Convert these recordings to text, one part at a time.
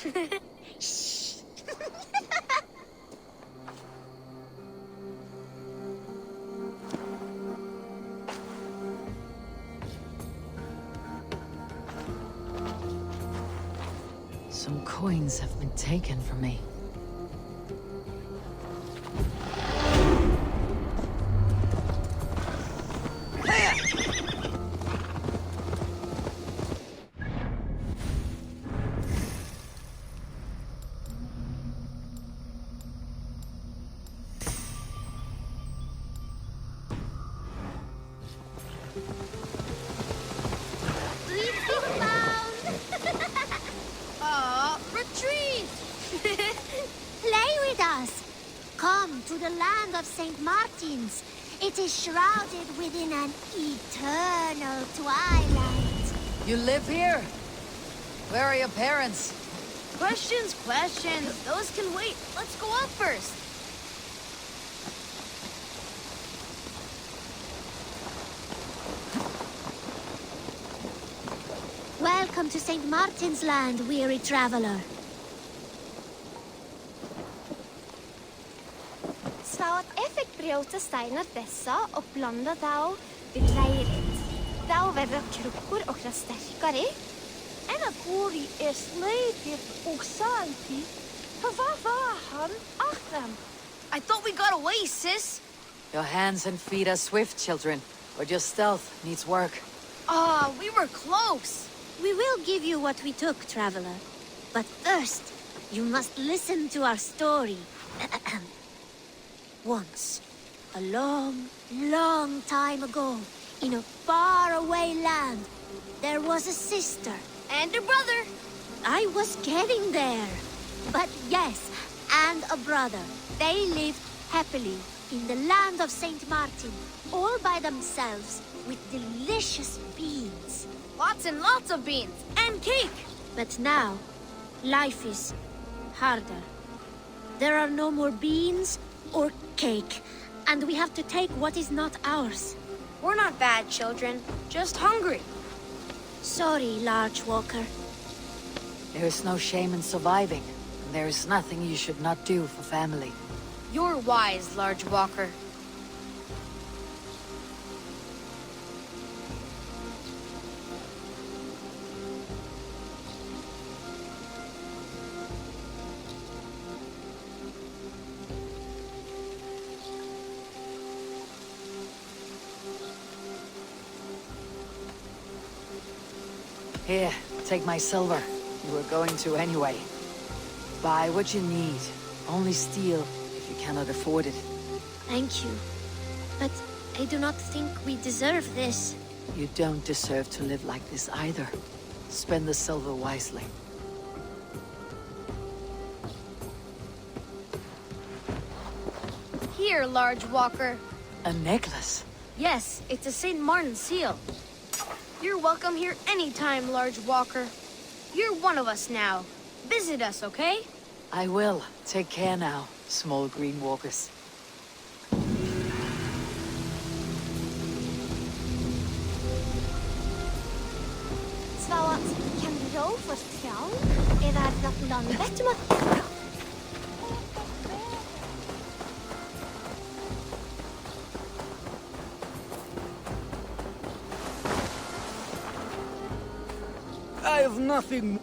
Shh. Some coins have been taken from me. We've been found! Retreat! Play with us. Come to the land of St. Martin's. It is shrouded within an eternal twilight. You live here? Where are your parents? Questions. Those can wait. Let's go up first. Welcome to St. Martin's land, weary traveler. Slaat effektbrjóta steinar dessa och blanda då vid leirit. Då verður krukkur och sterkari. En att hori är släpigt och salty. Vad var han akram? I thought we got away, sis. Your hands and feet are swift, children, but your stealth needs work. We were close. We will give you what we took, traveler. But first, you must listen to our story. Once, a long, long time ago, in a faraway land, there was a sister. And a brother. I was getting there. But yes, and a brother. They lived happily in the land of St. Martin, all by themselves, with delicious beans. Lots and lots of beans. And cake. But now, life is harder. There are no more beans or cake, and we have to take what is not ours. We're not bad children, just hungry. Sorry, Large Walker. There is no shame in surviving, and there is nothing you should not do for family. You're wise, Large Walker. Here, take my silver. You were going to anyway. Buy what you need. Only steal if you cannot afford it. Thank you. But I do not think we deserve this. You don't deserve to live like this either. Spend the silver wisely. Here, Large Walker. A necklace? Yes, it's a St. Martin seal. You're welcome here anytime, Large Walker. You're one of us now. Visit us, okay? I will. Take care now, small green walkers. Slaat, kan du då förstå? Är det något landet som I have nothing.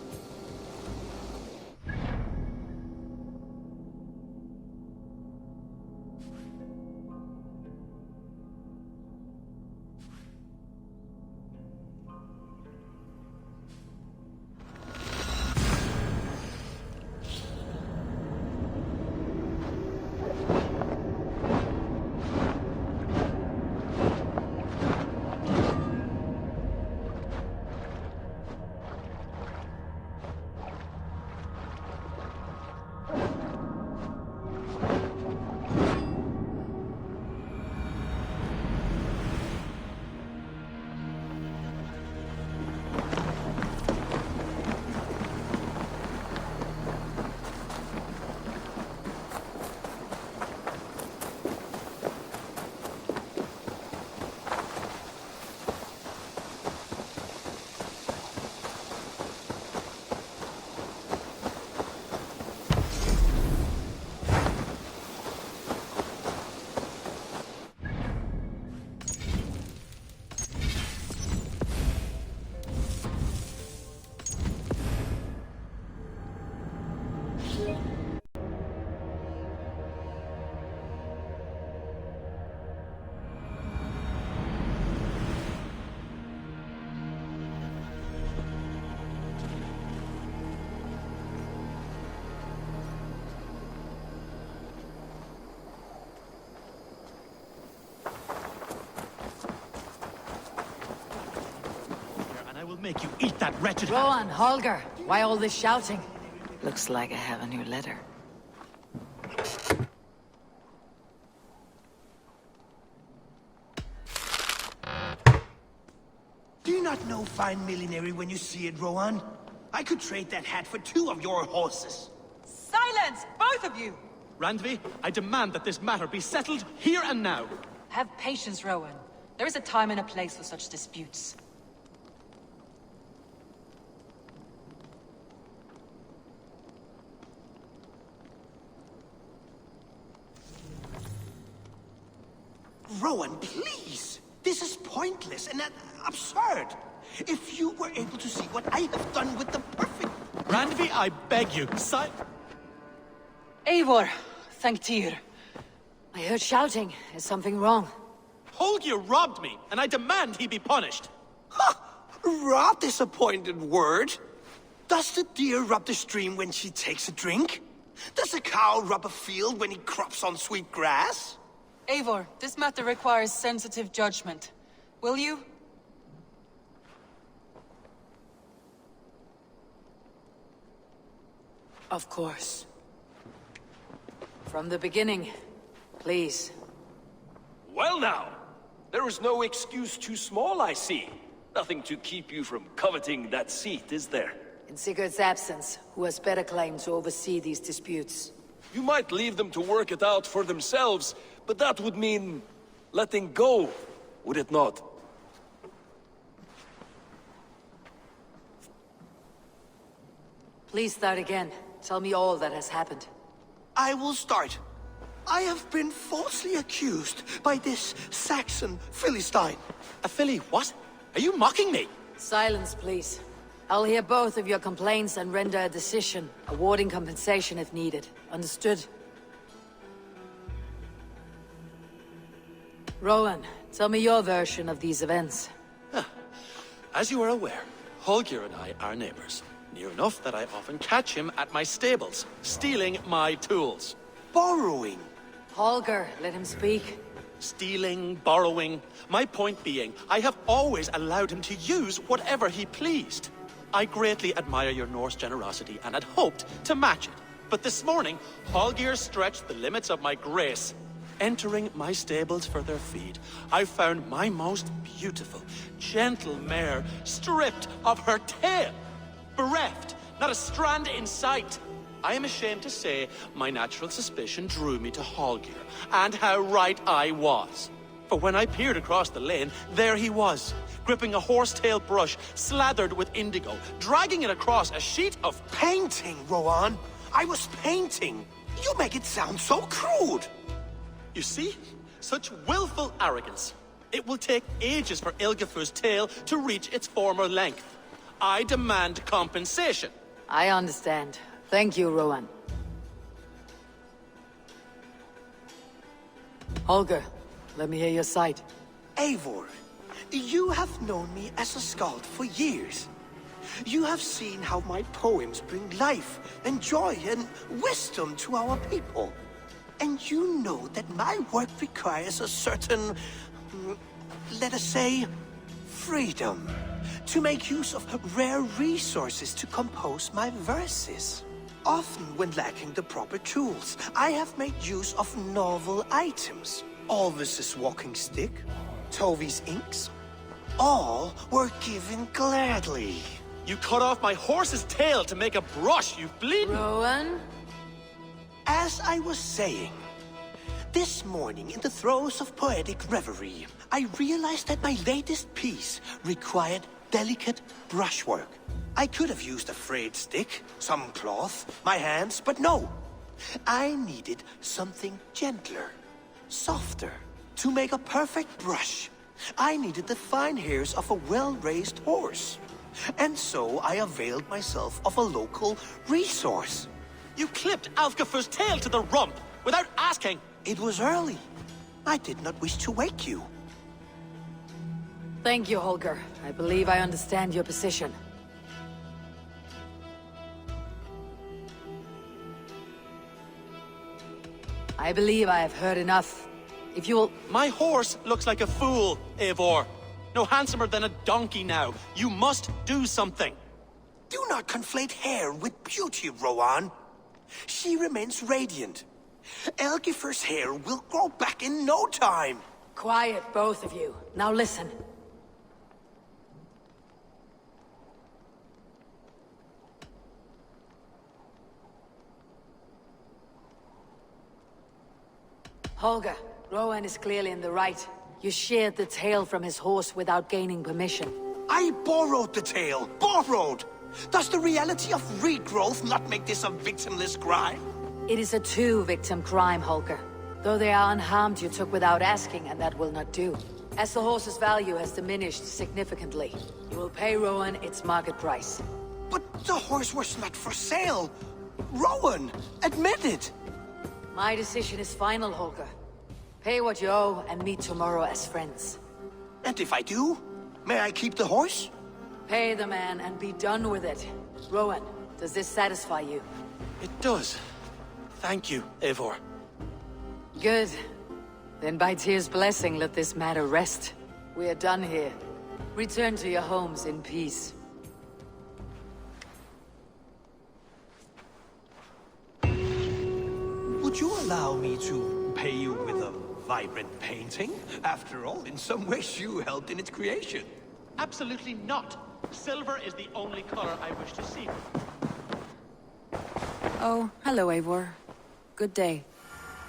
will make you eat that wretched... Rowan, Holger, why all this shouting? Looks like I have a new letter. Do you not know fine millinery when you see it, Rowan? I could trade that hat for 2 of your horses. Silence, both of you! Randvi, I demand that this matter be settled here and now. Have patience, Rowan. There is a time and a place for such disputes. Rowan, please! This is pointless and absurd. If you were able to see what I have done with the perfect... Randvi, I beg you, Eivor, thank Tyr. I heard shouting. Is something wrong? Holger robbed me, and I demand he be punished. Robbed is a pointed word. Does the deer rub the stream when she takes a drink? Does a cow rub a field when he crops on sweet grass? Eivor, this matter requires sensitive judgment. Will you? Of course. From the beginning, please. Well now, there is no excuse too small, I see. Nothing to keep you from coveting that seat, is there? In Sigurd's absence, who has better claim to oversee these disputes? You might leave them to work it out for themselves, but that would mean letting go, would it not? Please start again. Tell me all that has happened. I will start. I have been falsely accused by this Saxon Philistine. A filly, what? Are you mocking me? Silence, please. I'll hear both of your complaints and render a decision, awarding compensation if needed. Understood? Rowan, tell me your version of these events. As you are aware, Holger and I are neighbors. Near enough that I often catch him at my stables, stealing my tools. Borrowing. Holger, let him speak. Stealing, borrowing. My point being, I have always allowed him to use whatever he pleased. I greatly admire your Norse generosity and had hoped to match it. But this morning, Holger stretched the limits of my grace. Entering my stables for their feed, I found my most beautiful, gentle mare stripped of her tail. Bereft, not a strand in sight. I am ashamed to say my natural suspicion drew me to Holger, and how right I was. For when I peered across the lane, there he was, gripping a horsetail brush slathered with indigo, dragging it across a sheet of... Painting, Rowan. I was painting. You make it sound so crude. You see? Such willful arrogance. It will take ages for Ilgafur's tail to reach its former length. I demand compensation. I understand. Thank you, Rowan. Holger, let me hear your side. Eivor, you have known me as a skald for years. You have seen how my poems bring life and joy and wisdom to our people. And you know that my work requires a certain, let us say, freedom. To make use of rare resources to compose my verses. Often when lacking the proper tools, I have made use of novel items. Alvis's walking stick, Tovi's inks, all were given gladly. You cut off my horse's tail to make a brush, you bleeding... Rowan? As I was saying, this morning in the throes of poetic reverie, I realized that my latest piece required delicate brushwork. I could have used a frayed stick, some cloth, my hands, but no. I needed something gentler, softer. To make a perfect brush, I needed the fine hairs of a well-raised horse. And so I availed myself of a local resource. You clipped Alfgafur's tail to the rump without asking. It was early. I did not wish to wake you. Thank you, Holger. I believe I understand your position. I believe I have heard enough. If you'll... My horse looks like a fool, Eivor. no handsomer than a donkey now. You must do something. Do not conflate hair with beauty, Rowan. She remains radiant. Elgifer's hair will grow back in no time. Quiet, both of you. Now listen. Holger, Rowan is clearly in the right. You sheared the tail from his horse without gaining permission. I borrowed the tail. Borrowed! Does the reality of regrowth not make this a victimless crime? It is a two-victim crime, Holger. Though they are unharmed, you took without asking, and that will not do. As the horse's value has diminished significantly, you will pay Rowan its market price. But the horse was not for sale. Rowan, admit it. My decision is final, Holger. Pay what you owe and meet tomorrow as friends. And if I do, may I keep the horse? Pay the man and be done with it. Rowan, does this satisfy you? It does. Thank you, Eivor. Good. Then by Tyr's blessing, let this matter rest. We are done here. Return to your homes in peace. Would you allow me to pay you with a vibrant painting? After all, in some ways you helped in its creation. Absolutely not. Silver is the only color I wish to see. Oh, hello, Eivor. Good day.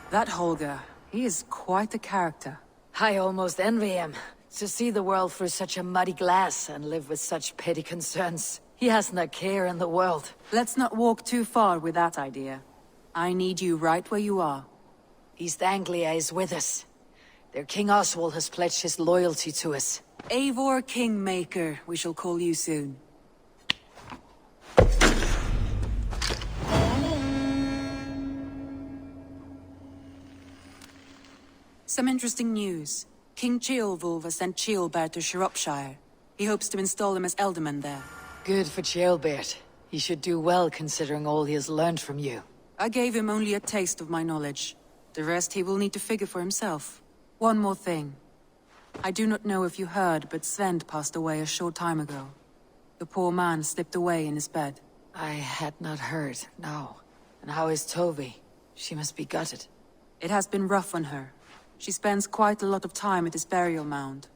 That Holger, he is quite the character. I almost envy him. To see the world through such a muddy glass and live with such petty concerns. He hasn't a care in the world. Let's not walk too far with that idea. I need you right where you are. East Anglia is with us. Their King Oswald has pledged his loyalty to us. Eivor Kingmaker, we shall call you soon. Some interesting news. King Ceolwulf has sent Ceolbert to Shropshire. He hopes to install him as Elderman there. Good for Ceolbert. He should do well considering all he has learned from you. I gave him only a taste of my knowledge. The rest he will need to figure for himself. One more thing. I do not know if you heard, but Svend passed away a short time ago. The poor man slipped away in his bed. I had not heard, no. And how is Tovi? She must be gutted. It has been rough on her. She spends quite a lot of time at his burial mound.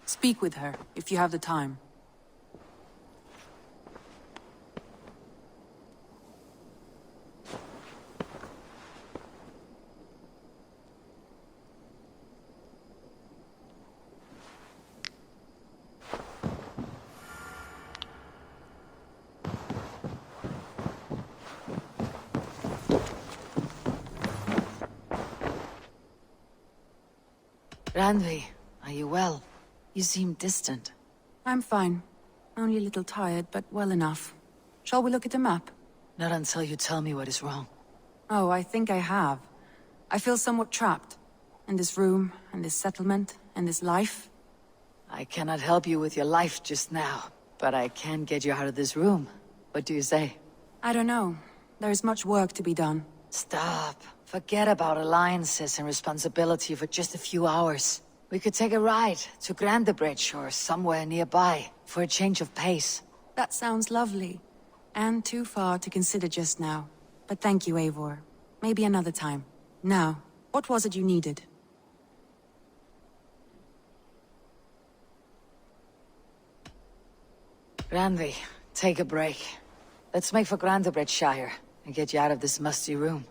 Speak with her, if you have the time. Randvi, are you well? You seem distant. I'm fine. Only a little tired, but well enough. Shall we look at the map? Not until you tell me what is wrong. Oh, I think I have. I feel somewhat trapped. In this room, in this settlement, in this life. I cannot help you with your life just now, but I can get you out of this room. What do you say? I don't know. There is much work to be done. Stop. Forget about alliances and responsibility for just a few hours. We could take a ride to Grandebridge or somewhere nearby for a change of pace. That sounds lovely. And too far to consider just now. But thank you, Eivor. Maybe another time. Now, what was it you needed? Randvi, take a break. Let's make for Grandebridgeshire and get you out of this musty room.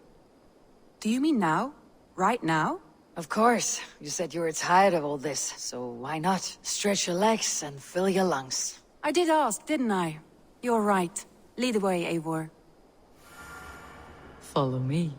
Do you mean now? Right now? Of course. You said you were tired of all this, so why not? Stretch your legs and fill your lungs. I did ask, didn't I? You're right. Lead the way, Eivor. Follow me.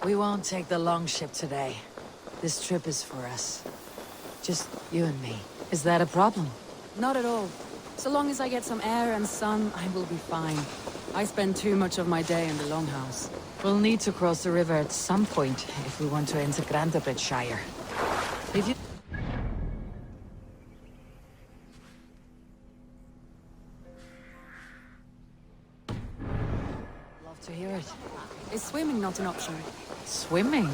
We won't take the long ship today. This trip is for us. Just you and me. Is that a problem? Not at all. So long as I get some air and sun, I will be fine. I spend too much of my day in the Longhouse. We'll need to cross the river at some point if we want to enter Grantebridgeshire. If you... Love to hear it. Is swimming not an option? Swimming?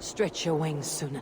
Stretch your wings, Suna.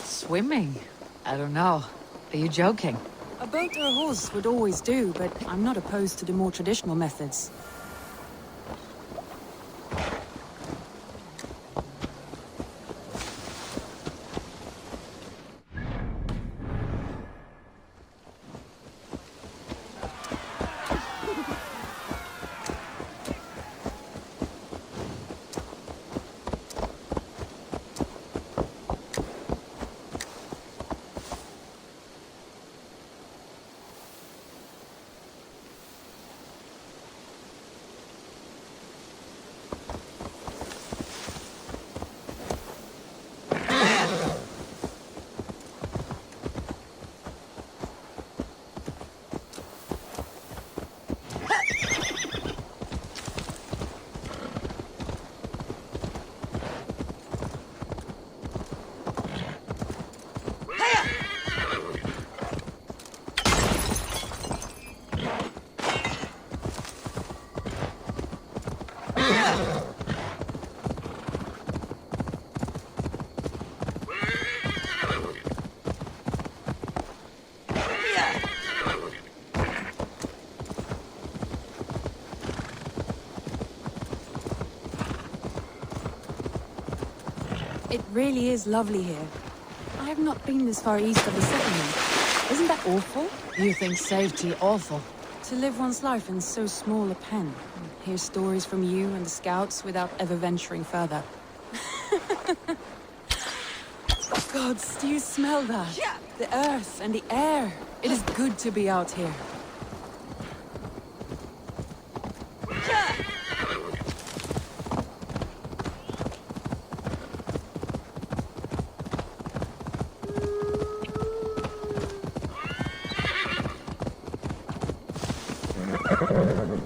Swimming? I don't know. Are you joking? A boat or a horse would always do, but I'm not opposed to the more traditional methods. It really is lovely here. I have not been this far east of the settlement. Isn't that awful? You think safety awful? To live one's life in so small a pen. Hear stories from you and the scouts without ever venturing further. Gods, do you smell that? Yeah. The earth and the air. It is good to be out here.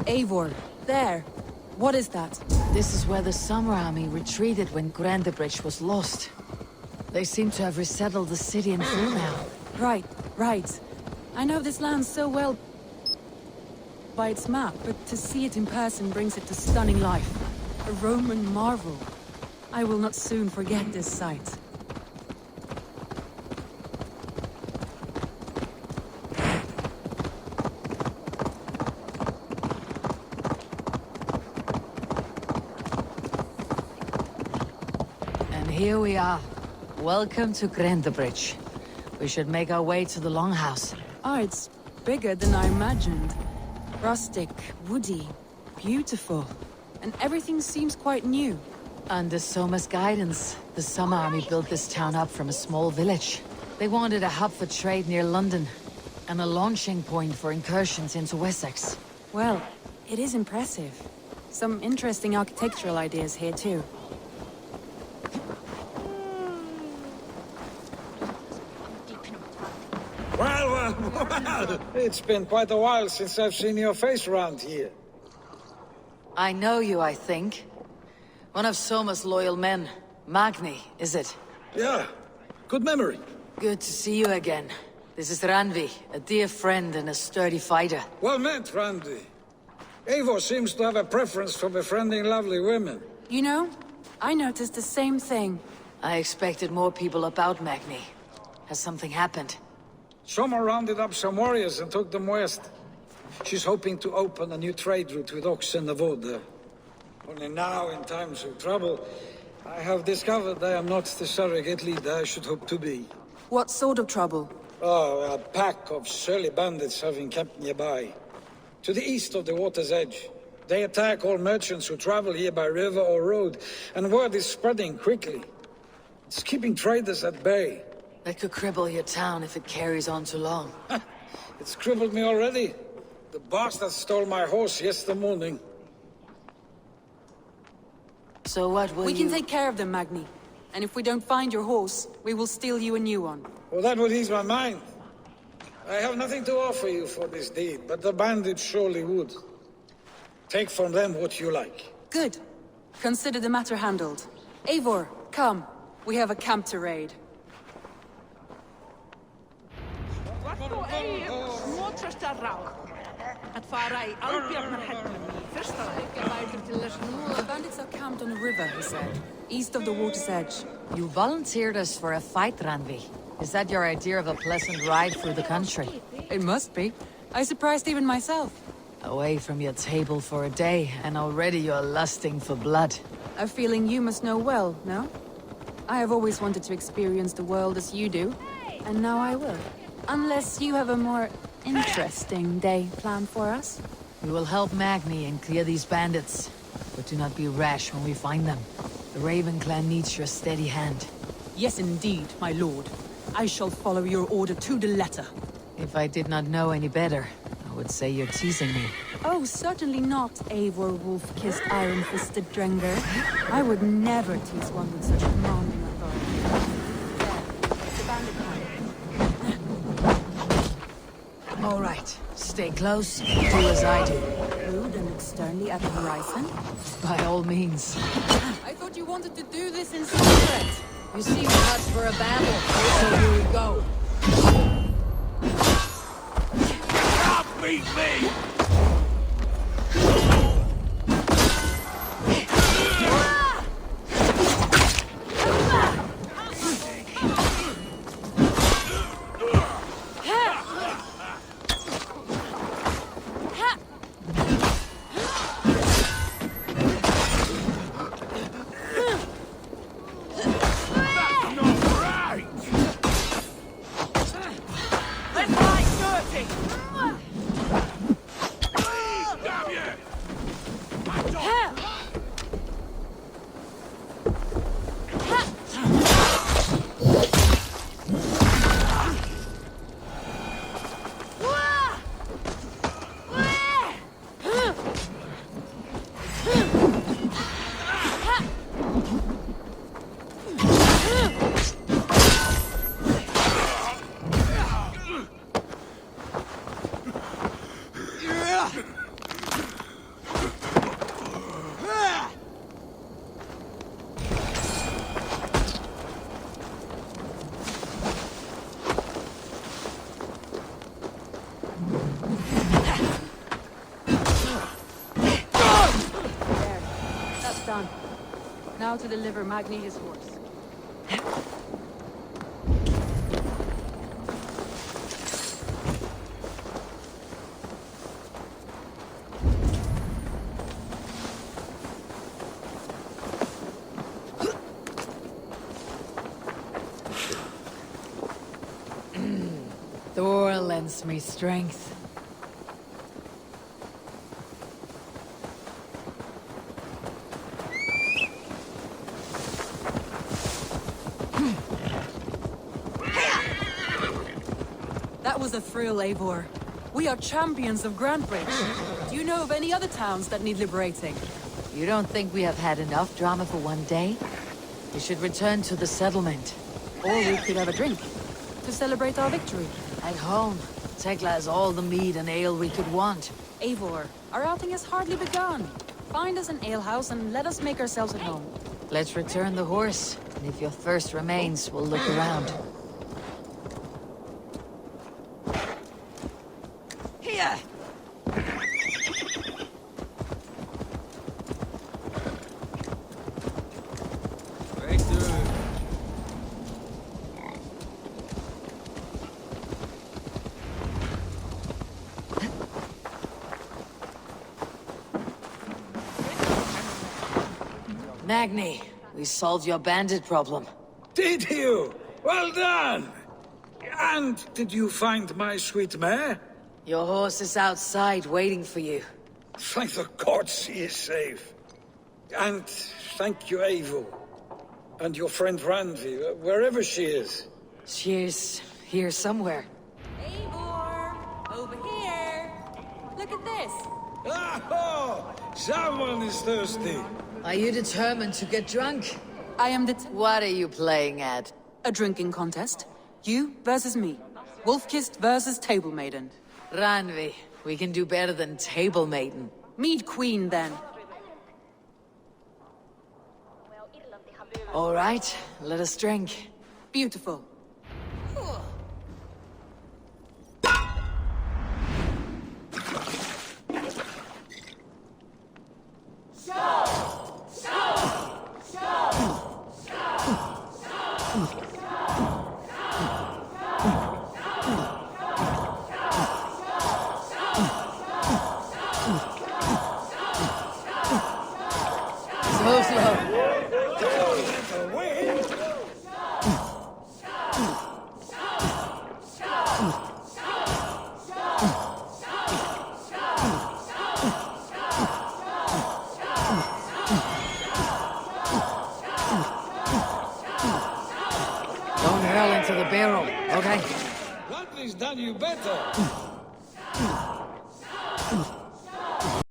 Eivor, there. What is that? This is where the Summer Army retreated when Grandebridge was lost. They seem to have resettled the city in full now. Right. I know this land so well by its map, but to see it in person brings it to stunning life. A Roman marvel. I will not soon forget this sight. And here we are. Welcome to Grandebridge. We should make our way to the Longhouse. Ah, it's bigger than I imagined. Rustic, woody, beautiful. And everything seems quite new. Under Soma's guidance, the Summer Army built this town up from a small village. They wanted a hub for trade near London, and a launching point for incursions into Wessex. Well, it is impressive. Some interesting architectural ideas here too. Well, it's been quite a while since I've seen your face around here. I know you, I think. One of Soma's loyal men. Magni, is it? Yeah, good memory. Good to see you again. This is Randvi, a dear friend and a sturdy fighter. Well met, Randy. Eivor seems to have a preference for befriending lovely women. You know, I noticed the same thing. I expected more people about Magni. Has something happened? Soma rounded up some warriors and took them west. She's hoping to open a new trade route with Ox and Navod. Only now, in times of trouble, I have discovered I am not the surrogate leader I should hope to be. What sort of trouble? Oh, a pack of surly bandits have encamped nearby. To the east of the water's edge. They attack all merchants who travel here by river or road, and word is spreading quickly. It's keeping traders at bay. That could cripple your town if it carries on too long. It's crippled me already. The bastard stole my horse yesterday morning. So what will We can take care of them, Magni. And if we don't find your horse, we will steal you a new one. Well, that would ease my mind. I have nothing to offer you for this deed, but the bandits surely would. Take from them what you like. Good. Consider the matter handled. Eivor, come. We have a camp to raid. The bandits are camped on a river, he said. East of the water's edge. You volunteered us for a fight, Randvi. Is that your idea of a pleasant ride through the country? It must be. I surprised even myself. Away from your table for a day, and already you're lusting for blood. A feeling you must know well, no? I have always wanted to experience the world as you do, and now I will. Unless you have a more interesting day planned for us. We will help Magni and clear these bandits, but do not be rash when we find them. The Raven clan needs your steady hand. Yes, indeed, my lord. I shall follow your order to the letter. If I did not know any better, I would say you're teasing me. Oh, certainly not, Eivor wolf-kissed iron-fisted Drenger. I would never tease one with such commanding authority. All right, stay close, do as I do. Rude and look sternly at the horizon? By all means. I thought you wanted to do this in secret. You seem hot for a battle, so here we go. Can't beat me! That's done. Now to deliver Magni his horse. Thor lends me strength. That was a thrill, Eivor. We are champions of Grantbridge. Do you know of any other towns that need liberating? You don't think we have had enough drama for one day? We should return to the settlement. Or we could have a drink to celebrate our victory. At home, Tekla has all the mead and ale we could want. Eivor, our outing has hardly begun. Find us an alehouse and let us make ourselves at home. Let's return the horse, and if your thirst remains, we'll look around. Here! Magni, we solved your bandit problem. Did you? Well done! And did you find my sweet mare? Your horse is outside waiting for you. Thank the gods she is safe. And thank you, Eivor. And your friend Randvi, wherever she is. She's here somewhere. Eivor! Over here! Look at this! Oh! Someone is thirsty. Are you determined to get drunk? I am What are you playing at? a drinking contest. You versus me. Wolf-kissed versus table maiden. Ranvi, we can do better than table maiden. Mead queen, then. All right, let us drink. Beautiful. So slow. Don't hurl into the barrel, okay? Randvi's done you better.